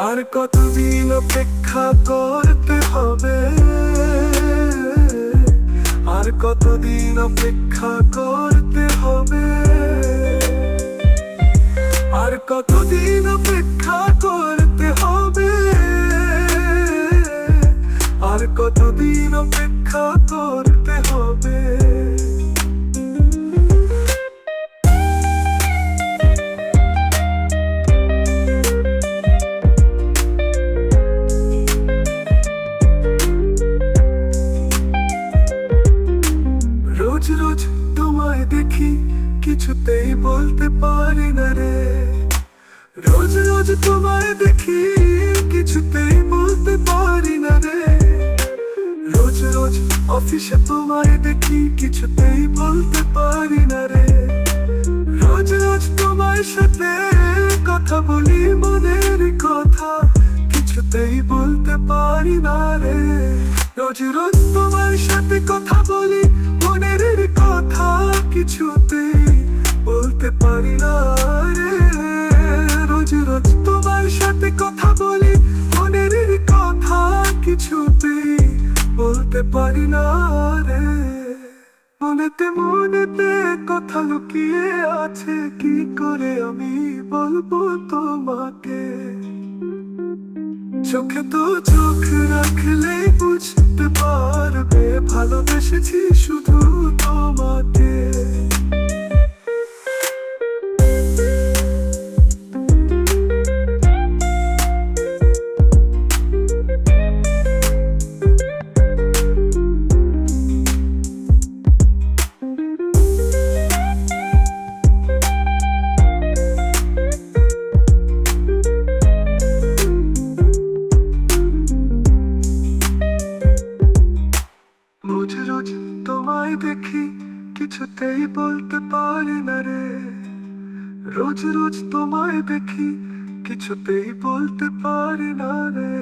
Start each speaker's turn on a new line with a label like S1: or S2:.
S1: আর কতদিন অপেক্ষা করতে হবে, আর কতদিন অপেক্ষা করতে হবে, আর কতদিন অপেক্ষা করতে হবে, আর কতদিন অপেক্ষা করতে হবে। রোজ রোজ তোমায় দেখি, কিছুতেই বলতে পারি না রে। রোজ রোজ তোমায় দেখি, কিছুতেই বলতে পারি না রে। রোজ রোজ অফিসে তোমায় দেখি, কিছুতেই বলতে পারি না রে। রোজ রোজ তোমার সাথে কথা বলি, মনের কথা কিছুতেই বলতে পারি না রে। রোজ রোজ তোমার সাথে কথা বলি, মনের কথা কিছুতেই বলতে পারি না রে। রোজ রোজ তোমার সাথে কথা বলি, মনের কথা কিছুতেই বলতে পারি না রে। মনেতে কথা লুকিয়ে আছে, কি করে আমি বলবো তোমাকে। চোখে তো চোখ রাখলেই বুঝতে পারবে, ভালোবেসেছি শুধু তোমাকে। রোজ রোজ তোমায় দেখি, কিছুতেই বলতে পারি না রে। রোজ রোজ তোমায় দেখি, কিছুতেই বলতে পারি না রে।